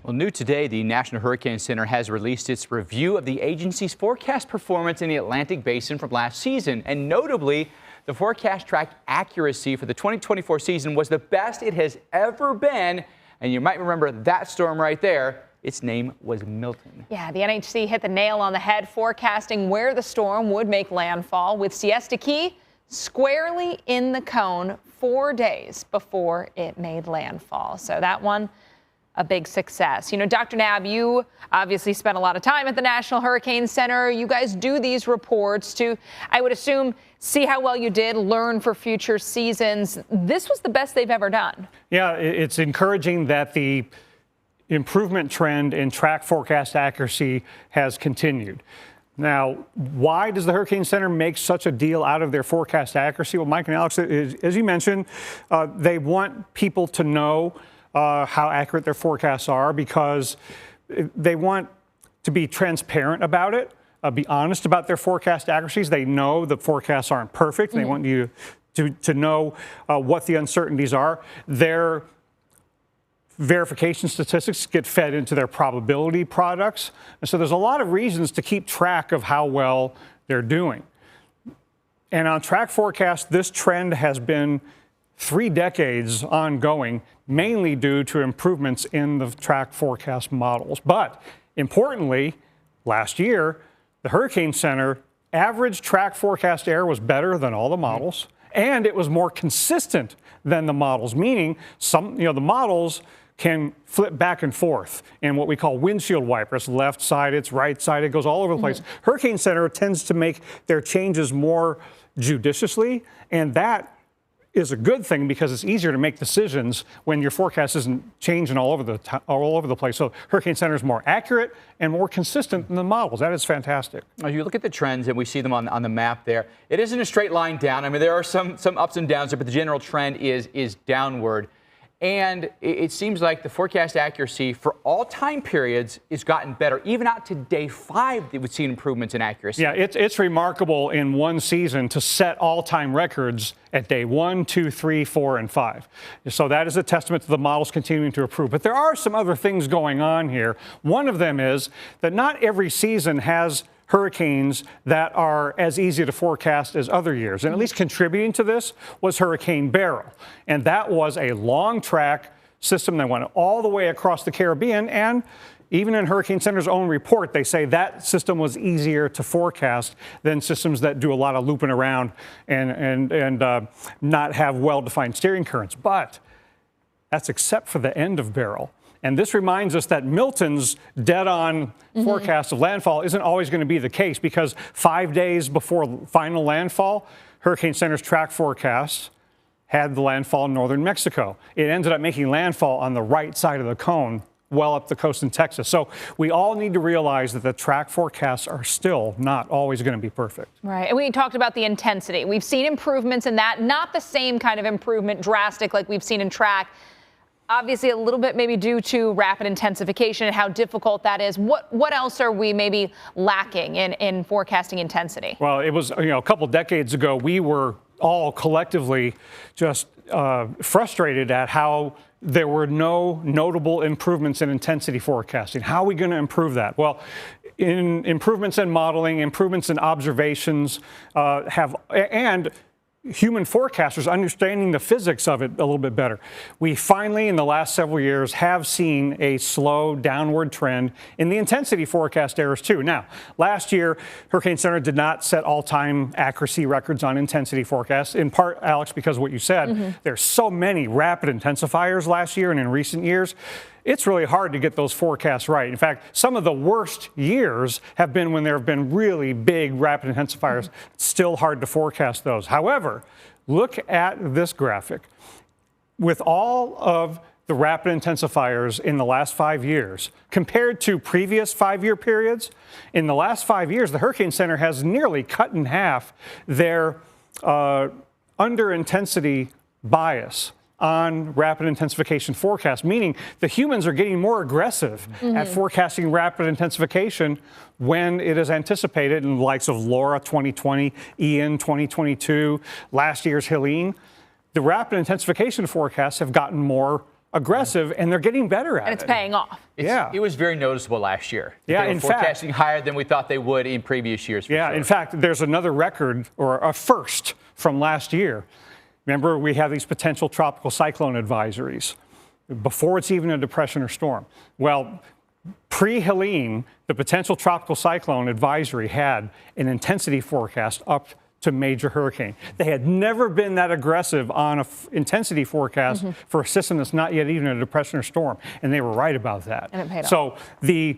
Well, new today, the National Hurricane Center has released its review of the agency's forecast performance in the Atlantic Basin from last season. And notably, the forecast tracked accuracy for the 2024 season was the best it has ever been. And you might remember that storm right there. Its name was Milton. Yeah, the NHC hit the nail on the head, forecasting where the storm would make landfall, with Siesta Key squarely in the cone 4 days before it made landfall. So that one, a big success. You know, Dr. Knabb, you obviously spent a lot of time at the National Hurricane Center. You guys do these reports to, I would assume, see how well you did, learn for future seasons. This was the best they've ever done. Yeah, it's encouraging that the improvement trend in track forecast accuracy has continued. Now, why does the Hurricane Center make such a deal out of their forecast accuracy? Well, Mike and Alex, as you mentioned, they want people to know how accurate their forecasts are because they want to be transparent about it, be honest about their forecast accuracies. They know the forecasts aren't perfect. They want you to know what the uncertainties are. Their verification statistics get fed into their probability products. And so there's a lot of reasons to keep track of how well they're doing. And on track forecast, this trend has been 3 decades ongoing, mainly due to improvements in the track forecast models. But importantly, last year, the Hurricane Center average track forecast error was better than all the models, and it was more consistent than the models, meaning the models can flip back and forth in what we call windshield wipers. Left side, it's right side, it goes all over the place. Hurricane Center tends to make their changes more judiciously, and that is a good thing because it's easier to make decisions when your forecast isn't changing all over the place. So Hurricane Center is more accurate and more consistent than the models. That is fantastic. Now, you look at the trends, and we see them on the map there. It isn't a straight line down. I mean, there are some ups and downs there, but the general trend is downward. And it seems like the forecast accuracy for all time periods has gotten better. Even out to day 5, we've seen improvements in accuracy. Yeah, it's remarkable in one season to set all-time records at day 1, 2, 3, 4, and 5. So that is a testament to the models continuing to improve. But there are some other things going on here. One of them is that not every season has hurricanes that are as easy to forecast as other years. And at least contributing to this was Hurricane Beryl. And that was a long track system that went all the way across the Caribbean. And even in Hurricane Center's own report, they say that system was easier to forecast than systems that do a lot of looping around and not have well-defined steering currents. But that's except for the end of Beryl. And this reminds us that Milton's dead-on forecast of landfall isn't always going to be the case because 5 days before final landfall, Hurricane Center's track forecast had the landfall in northern Mexico. It ended up making landfall on the right side of the cone, well up the coast in Texas. So we all need to realize that the track forecasts are still not always going to be perfect. Right. And we talked about the intensity. We've seen improvements in that, not the same kind of improvement, drastic like we've seen in track. Obviously, a little bit maybe due to rapid intensification and how difficult that is. What else are we maybe lacking in forecasting intensity? Well, it was, a couple decades ago, we were all collectively just frustrated at how there were no notable improvements in intensity forecasting. How are we going to improve that? Well, improvements in modeling, improvements in observations and human forecasters understanding the physics of it a little bit better. We finally, in the last several years, have seen a slow downward trend in the intensity forecast errors too. Now, last year, Hurricane Center did not set all-time accuracy records on intensity forecasts, in part, Alex, because of what you said. There's so many rapid intensifiers last year and in recent years. It's really hard to get those forecasts right. In fact, some of the worst years have been when there have been really big rapid intensifiers. It's still hard to forecast those. However, look at this graphic. With all of the rapid intensifiers in the last 5 years, compared to previous 5-year periods, in the last 5 years, the Hurricane Center has nearly cut in half their under-intensity bias on rapid intensification forecasts, meaning the humans are getting more aggressive at forecasting rapid intensification when it is anticipated in the likes of Laura 2020, Ian 2022, last year's Helene. The rapid intensification forecasts have gotten more aggressive, and they're getting better at it. And it's paying off. It was very noticeable last year. Yeah, they were in fact, forecasting higher than we thought they would in previous years. Yeah, sure. in fact, there's another record, or a first from last year. Remember, we have these potential tropical cyclone advisories before it's even a depression or storm. Well, pre-Helene, the potential tropical cyclone advisory had an intensity forecast up to major hurricane. They had never been that aggressive on an intensity forecast for a system that's not yet even a depression or storm, and they were right about that. And it paid off. So the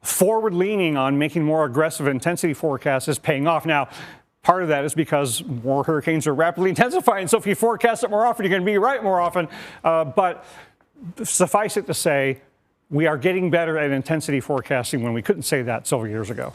forward leaning on making more aggressive intensity forecasts is paying off. Now, part of that is because more hurricanes are rapidly intensifying. So if you forecast it more often, you're going to be right more often. But suffice it to say, we are getting better at intensity forecasting when we couldn't say that several years ago.